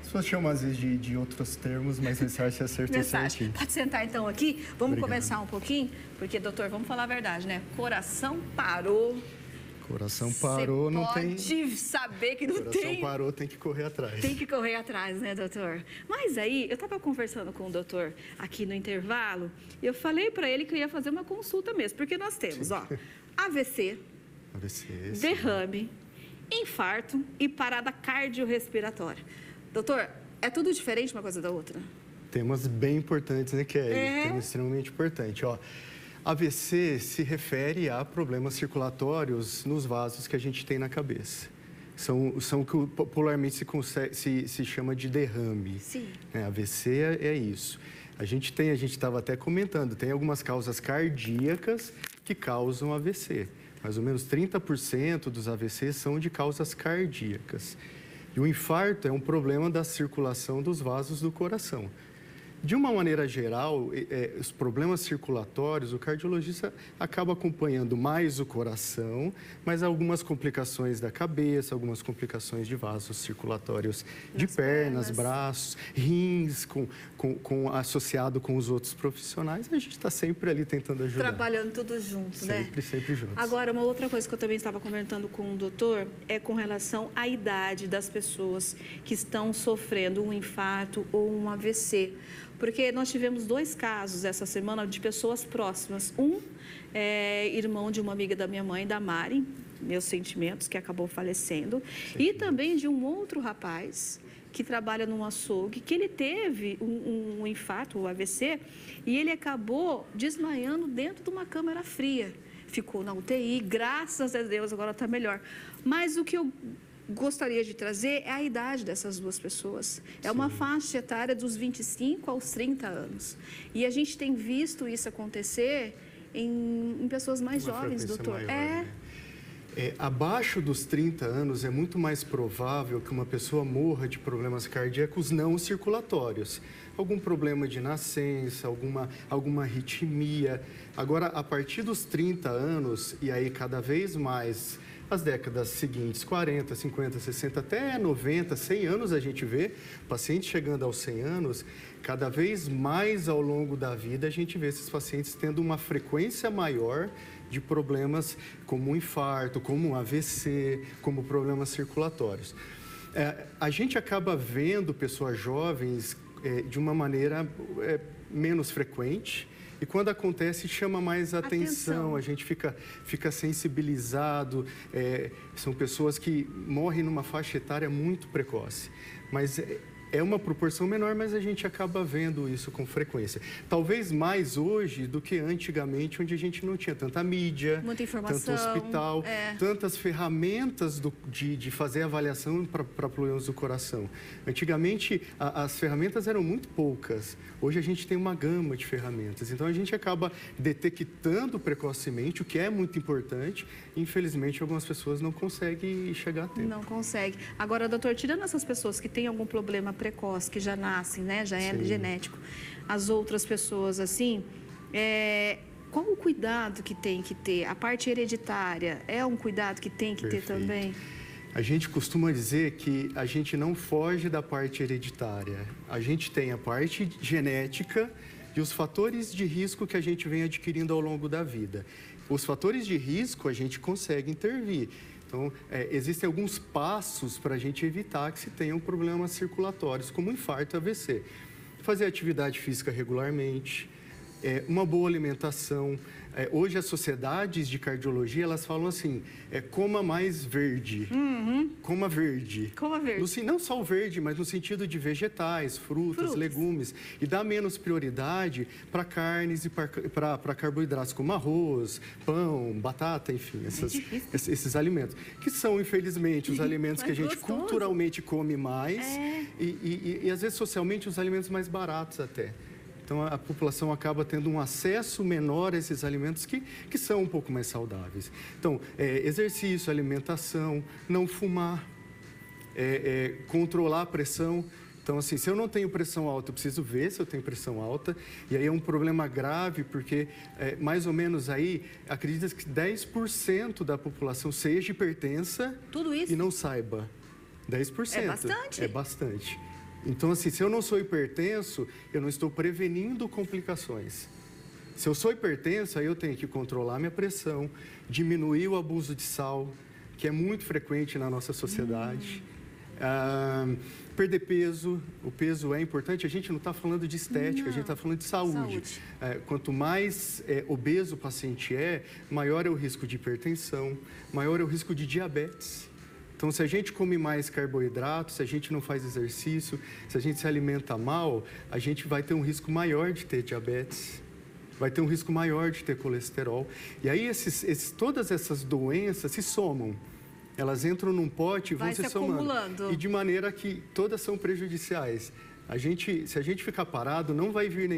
pessoas chamam às vezes de outros termos, mas esse acho que acertou certinho. Pode sentar então aqui. Vamos Obrigado. Conversar um pouquinho, porque, doutor, vamos falar a verdade, né? Coração parou. Coração parou, não tem... Pode saber que não tem... Coração parou, tem que correr atrás. Tem que correr atrás, né, doutor? Mas aí, eu estava conversando com o doutor aqui no intervalo, e eu falei para ele que eu ia fazer uma consulta mesmo, porque nós temos, ó, AVC, derrame, infarto e parada cardiorrespiratória. Doutor, é tudo diferente uma coisa da outra? Temas bem importantes, né, Kelly? Temas extremamente importantes, ó. AVC se refere a problemas circulatórios nos vasos que a gente tem na cabeça. São que popularmente se chama de derrame. Sim. AVC é isso. A gente estava até comentando, tem algumas causas cardíacas que causam AVC. Mais ou menos 30% dos AVCs são de causas cardíacas. E o infarto é um problema da circulação dos vasos do coração. De uma maneira geral, os problemas circulatórios, o cardiologista acaba acompanhando mais o coração, mas algumas complicações da cabeça, algumas complicações de vasos circulatórios de pernas, braços, rins, associado com os outros profissionais, a gente está sempre ali tentando ajudar. Trabalhando todos juntos, né? Sempre juntos. Agora, uma outra coisa que eu também estava comentando com o doutor é com relação à idade das pessoas que estão sofrendo um infarto ou um AVC. Porque nós tivemos 2 casos essa semana de pessoas próximas. Um é irmão de uma amiga da minha mãe, da Mari, meus sentimentos, que acabou falecendo. E também de um outro rapaz que trabalha num açougue, que ele teve um infarto, um AVC, e ele acabou desmaiando dentro de uma câmara fria. Ficou na UTI, graças a Deus, agora está melhor. Mas o que eu gostaria de trazer é a idade dessas 2 pessoas. É uma faixa etária dos 25 aos 30 anos. E a gente tem visto isso acontecer em pessoas mais jovens, doutor. Maior, né? Abaixo dos 30 anos é muito mais provável que uma pessoa morra de problemas cardíacos não circulatórios. Algum problema de nascença, alguma arritmia. Agora, a partir dos 30 anos, e aí cada vez mais... As décadas seguintes, 40, 50, 60, até 90, 100 anos, a gente vê pacientes chegando aos 100 anos, cada vez mais ao longo da vida a gente vê esses pacientes tendo uma frequência maior de problemas como um infarto, como um AVC, como problemas circulatórios. A gente acaba vendo pessoas jovens de uma maneira menos frequente. E quando acontece, chama mais atenção, a gente fica sensibilizado. São pessoas que morrem numa faixa etária muito precoce. Mas é uma proporção menor, mas a gente acaba vendo isso com frequência. Talvez mais hoje do que antigamente, onde a gente não tinha tanta mídia, muita informação, tanto hospital, tantas ferramentas de fazer avaliação para problemas do coração. Antigamente, as ferramentas eram muito poucas. Hoje a gente tem uma gama de ferramentas. Então, a gente acaba detectando precocemente, o que é muito importante. Infelizmente, algumas pessoas não conseguem chegar a tempo. Não consegue. Agora, doutor, tirando essas pessoas que têm algum problema precoce, que já nascem, né? Já é genético. As outras pessoas, assim, qual o cuidado que tem que ter? A parte hereditária é um cuidado que tem que ter também? A gente costuma dizer que a gente não foge da parte hereditária. A gente tem a parte genética e os fatores de risco que a gente vem adquirindo ao longo da vida. Os fatores de risco a gente consegue intervir. Então, existem alguns passos para a gente evitar que se tenham problemas circulatórios, como infarto e AVC. Fazer atividade física regularmente, uma boa alimentação. Hoje, as sociedades de cardiologia, elas falam assim, coma mais verde. Coma verde. Coma verde. Não só o verde, mas no sentido de vegetais, frutas, legumes. E dá menos prioridade para carnes e para carboidratos, como arroz, pão, batata, enfim, esses alimentos. Que são, infelizmente, os alimentos que a gente culturalmente come mais e, às vezes, socialmente, os alimentos mais baratos até. Então, a população acaba tendo um acesso menor a esses alimentos que são um pouco mais saudáveis. Então, exercício, alimentação, não fumar, controlar a pressão. Então, assim, se eu não tenho pressão alta, eu preciso ver se eu tenho pressão alta. E aí é um problema grave, porque mais ou menos aí, acredita que 10% da população seja hipertensa tudo isso? E não saiba. 10%. É bastante? É bastante. Então, assim, se eu não sou hipertenso, eu não estou prevenindo complicações. Se eu sou hipertenso, aí eu tenho que controlar minha pressão, diminuir o abuso de sal, que é muito frequente na nossa sociedade. Perder peso, o peso é importante, a gente não está falando de estética, a gente está falando de saúde. Quanto mais obeso o paciente maior é o risco de hipertensão, maior é o risco de diabetes. Então, se a gente come mais carboidrato, se a gente não faz exercício, se a gente se alimenta mal, a gente vai ter um risco maior de ter diabetes, vai ter um risco maior de ter colesterol. E aí, todas essas doenças se somam. Elas entram num pote e vão se somando. Acumulando. E de maneira que todas são prejudiciais. Se a gente ficar parado, não vai vir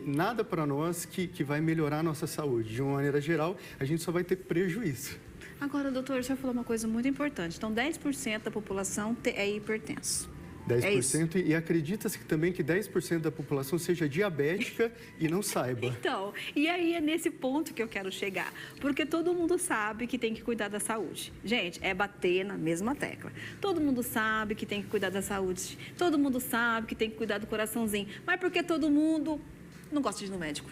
nada para nós que vai melhorar a nossa saúde. De uma maneira geral, a gente só vai ter prejuízo. Agora, doutor, o senhor falou uma coisa muito importante. Então, 10% da população é hipertenso. 10%, e acredita-se também que 10% da população seja diabética e não saiba. Então, e aí é nesse ponto que eu quero chegar, porque todo mundo sabe que tem que cuidar da saúde. Gente, é bater na mesma tecla. Todo mundo sabe que tem que cuidar da saúde, todo mundo sabe que tem que cuidar do coraçãozinho, mas porque todo mundo não gosta de ir no médico?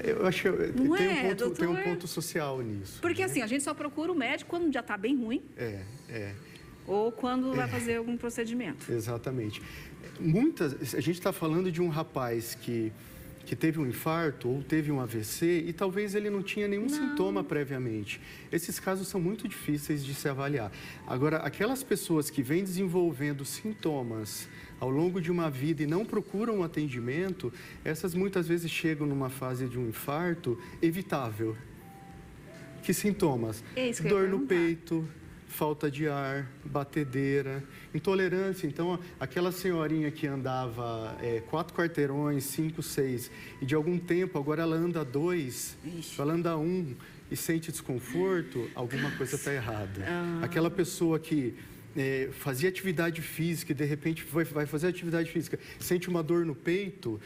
Eu acho que tem um ponto social nisso. Porque assim, a gente só procura o médico quando já está bem ruim. Ou quando vai fazer algum procedimento. Exatamente. A gente está falando de um rapaz que teve um infarto ou teve um AVC e talvez ele não tinha nenhum sintoma previamente. Esses casos são muito difíceis de se avaliar. Agora, aquelas pessoas que vêm desenvolvendo sintomas ao longo de uma vida e não procuram um atendimento, essas muitas vezes chegam numa fase de um infarto evitável. Que sintomas? Dor no peito, falta de ar, batedeira, intolerância. Então, aquela senhorinha que andava 4 quarteirões, 5, 6, e de algum tempo, agora ela anda 2, ela anda 1 e sente desconforto, alguma coisa está errada. Aquela pessoa que fazia atividade física e de repente vai fazer atividade física, sente uma dor no peito,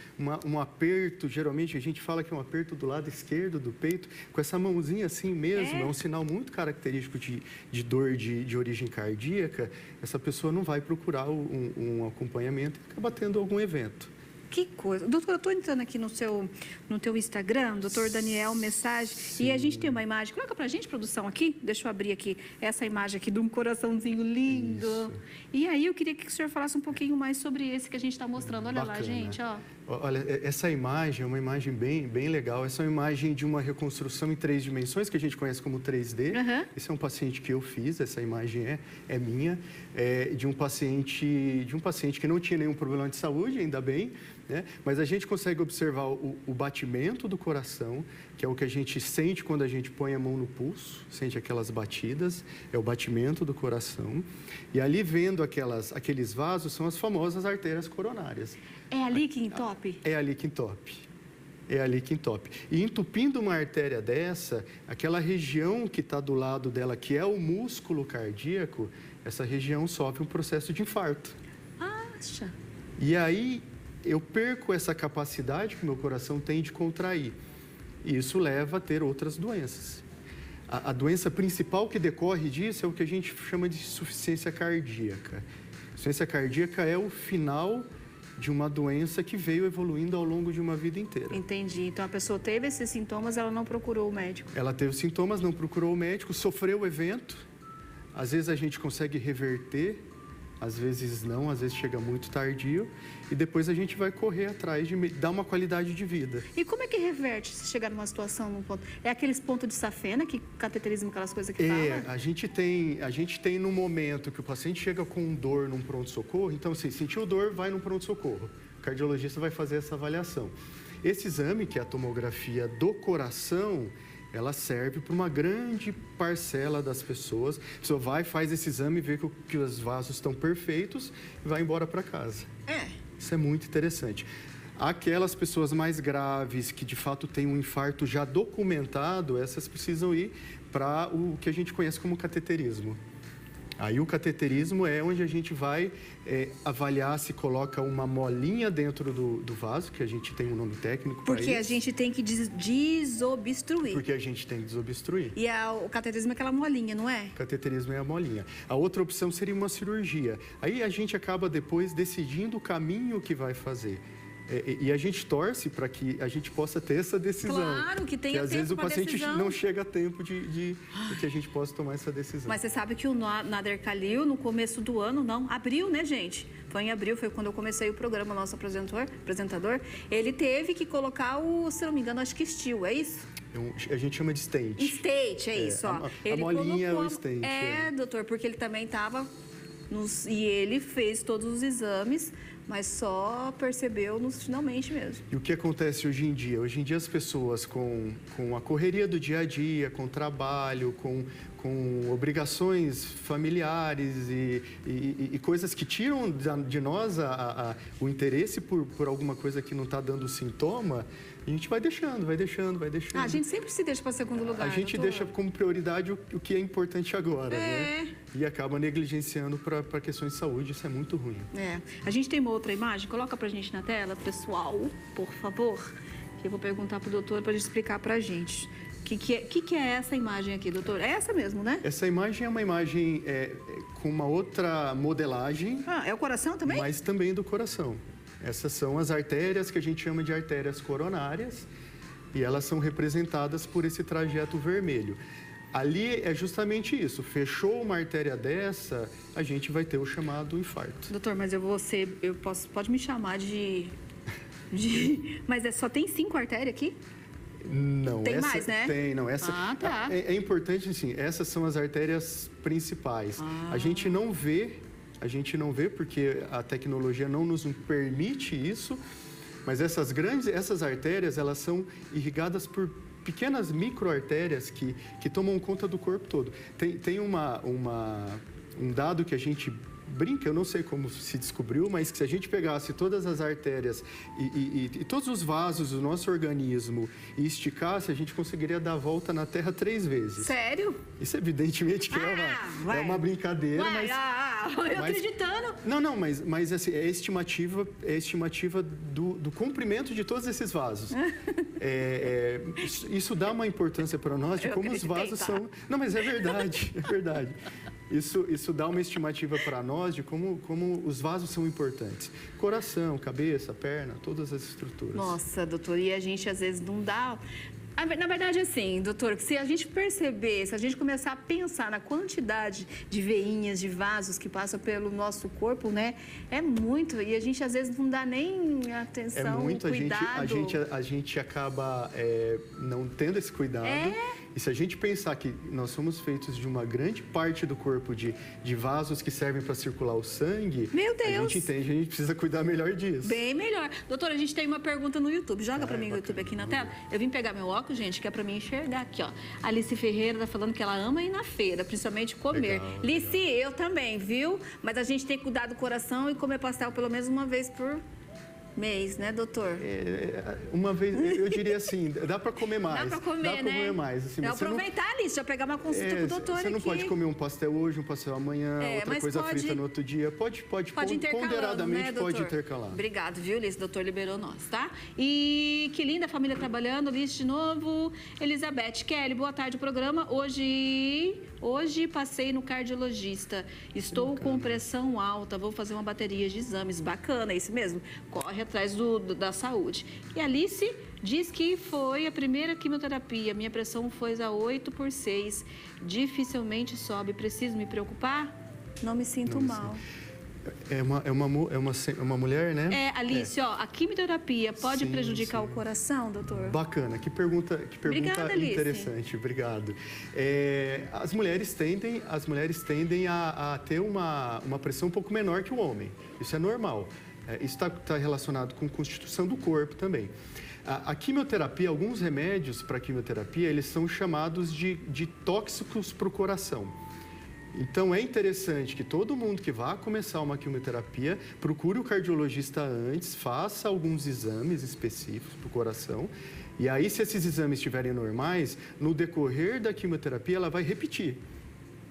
um aperto, geralmente a gente fala que é um aperto do lado esquerdo do peito, com essa mãozinha assim mesmo, é um sinal muito característico de dor de origem cardíaca. Essa pessoa não vai procurar um acompanhamento e acaba tendo algum evento. Que coisa. Doutor, eu estou entrando aqui no teu Instagram, doutor Daniel Message, e a gente tem uma imagem. Coloca pra gente, produção, aqui. Deixa eu abrir aqui essa imagem aqui de um coraçãozinho lindo. Isso. E aí eu queria que o senhor falasse um pouquinho mais sobre esse que a gente está mostrando. Olha lá, gente, ó. Olha, essa imagem é uma imagem bem legal. Essa é uma imagem de uma reconstrução em 3 dimensões, que a gente conhece como 3D. Esse é um paciente que eu fiz, essa imagem é minha, de um paciente que não tinha nenhum problema de saúde, ainda bem, né? Mas a gente consegue observar o batimento do coração, que é o que a gente sente quando a gente põe a mão no pulso, sente aquelas batidas, é o batimento do coração. E ali vendo aqueles vasos são as famosas artérias coronárias. É ali que entope? É ali que entope. É ali que entope. E entupindo uma artéria dessa, aquela região que está do lado dela, que é o músculo cardíaco, essa região sofre um processo de infarto. Acha? E aí eu perco essa capacidade que o meu coração tem de contrair. E isso leva a ter outras doenças. A doença principal que decorre disso é o que a gente chama de insuficiência cardíaca. Insuficiência cardíaca é o final de uma doença que veio evoluindo ao longo de uma vida inteira. Entendi. Então, a pessoa teve esses sintomas, ela não procurou o médico. Ela teve sintomas, não procurou o médico, sofreu o evento. Às vezes a gente consegue reverter, às vezes não, às vezes chega muito tardio. E depois a gente vai correr atrás de dar uma qualidade de vida. E como é que reverte se chegar numa situação, num ponto? É aqueles pontos de safena, que cateterismo, aquelas coisas que fala? A gente tem no momento que o paciente chega com dor num pronto-socorro, então, assim, sentiu dor, vai num pronto-socorro. O cardiologista vai fazer essa avaliação. Esse exame, que é a tomografia do coração, ela serve para uma grande parcela das pessoas. A pessoa vai, faz esse exame, vê que os vasos estão perfeitos e vai embora para casa. Isso é muito interessante. Aquelas pessoas mais graves, que de fato têm um infarto já documentado, essas precisam ir para o que a gente conhece como cateterismo. Aí o cateterismo é onde a gente vai avaliar se coloca uma molinha dentro do vaso, que a gente tem um nome técnico para isso. Porque a gente tem que desobstruir. Porque a gente tem que desobstruir. E o cateterismo é aquela molinha, não é? O cateterismo é a molinha. A outra opção seria uma cirurgia. Aí a gente acaba depois decidindo o caminho que vai fazer. E a gente torce para que a gente possa ter essa decisão. Claro, que tenha tempo. Às vezes o paciente decisão. não chega a tempo de que a gente possa tomar essa decisão. Mas você sabe que o Nader Khalil, no começo do ano, abril, né, gente? Foi em abril, foi quando eu comecei o programa, nosso apresentador. Ele teve que colocar se não me engano, acho que steel, é isso? A gente chama de stent. Stent, é isso, ó. A molinha é o stent. Doutor, porque ele também estava... E ele fez todos os exames, mas só percebeu finalmente mesmo. E o que acontece hoje em dia? Hoje em dia as pessoas com a correria do dia a dia, com trabalho, com obrigações familiares e coisas que tiram de nós o interesse por alguma coisa que não está dando sintoma, a gente vai deixando. A gente sempre se deixa para segundo lugar. A gente deixa como prioridade o que é importante agora, né? E acaba negligenciando para questões de saúde, isso é muito ruim. A gente tem uma outra imagem, coloca para a gente na tela, pessoal, por favor, que eu vou perguntar para o doutor para ele explicar para a gente. O que é essa imagem aqui, doutor? É essa mesmo, né? Essa imagem é uma imagem com uma outra modelagem. É o coração também? Mas também do coração. Essas são as artérias que a gente chama de artérias coronárias e elas são representadas por esse trajeto vermelho. Ali é justamente isso. Fechou uma artéria dessa, a gente vai ter o chamado infarto. Doutor, mas pode me chamar de... Mas só tem 5 artérias aqui? Não. Tem mais, né? Tem, não. Tá. É importante, assim, essas são as artérias principais. A gente não vê porque a tecnologia não nos permite isso, mas essas artérias, elas são irrigadas por pequenas microartérias que tomam conta do corpo todo. Tem um dado que a gente brinca, eu não sei como se descobriu, mas que se a gente pegasse todas as artérias e todos os vasos do nosso organismo e esticasse, a gente conseguiria dar a volta na Terra 3 vezes. Sério? Isso evidentemente que é uma brincadeira, eu acreditando. Não, mas assim, é a estimativa do comprimento de todos esses vasos. Isso dá uma importância para nós de como os vasos são... Não, mas é verdade. Isso dá uma estimativa para nós de como os vasos são importantes. Coração, cabeça, perna, todas as estruturas. Nossa, doutor, e a gente às vezes não dá... Na verdade, assim, doutor, se a gente perceber, se a gente começar a pensar na quantidade de veinhas, de vasos que passam pelo nosso corpo, né? É muito. E a gente, às vezes, não dá nem atenção, cuidado. A gente acaba não tendo esse cuidado. E se a gente pensar que nós somos feitos de uma grande parte do corpo de vasos que servem para circular o sangue, meu Deus, a gente entende, a gente precisa cuidar melhor disso. Bem melhor. Doutora, a gente tem uma pergunta no YouTube. Joga para mim o YouTube aqui na tela. Eu vim pegar meu óculos, gente, que é para mim enxergar aqui, ó. A Alice Ferreira tá falando que ela ama ir na feira, principalmente comer. Legal. Alice, eu também, viu? Mas a gente tem que cuidar do coração e comer pastel pelo menos uma vez por mês, né, doutor? Uma vez, eu diria assim, dá para comer mais. Dá para comer, mais. Assim, aproveitar, Alice, já pegar uma consulta com o doutor aqui. Você não pode comer um pastel hoje, um pastel amanhã, outra coisa frita no outro dia. Pode ponderadamente, né, pode intercalar. Obrigado, viu, Alice? O doutor liberou nós, tá? E que linda família trabalhando, Alice de novo. Elizabeth, Kelly, boa tarde, o programa. Hoje passei no cardiologista. Estou com pressão alta, vou fazer uma bateria de exames. Bacana, é isso mesmo. Corre atrás da saúde. E a Alice diz que foi a primeira quimioterapia. Minha pressão foi a 8/6. Dificilmente sobe. Preciso me preocupar? Não me sinto mal. É uma mulher, né? Alice, ó, a quimioterapia pode prejudicar o coração, doutor? Bacana, que pergunta Obrigada, interessante, obrigado. As mulheres tendem a ter uma pressão um pouco menor que o homem, isso é normal. Isso está relacionado com a constituição do corpo também. A quimioterapia, alguns remédios para quimioterapia, eles são chamados de tóxicos para o coração. Então, é interessante que todo mundo que vá começar uma quimioterapia procure o cardiologista antes, faça alguns exames específicos para o coração. E aí, se esses exames estiverem normais, no decorrer da quimioterapia, ela vai repetir.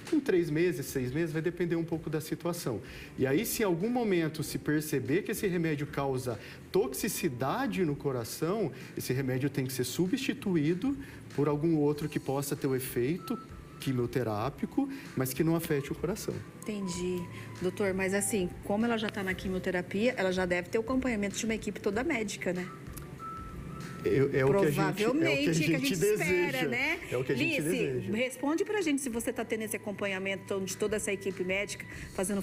com 3 meses, 6 meses, vai depender um pouco da situação. E aí, se em algum momento se perceber que esse remédio causa toxicidade no coração, esse remédio tem que ser substituído por algum outro que possa ter o efeito quimioterápico, mas que não afete o coração. Entendi. Doutor, mas assim, como ela já está na quimioterapia, ela já deve ter o acompanhamento de uma equipe toda médica, né? Provavelmente, é o que a gente deseja, espera, né? É o que a gente deseja. Responde pra gente se você está tendo esse acompanhamento de toda essa equipe médica, fazendo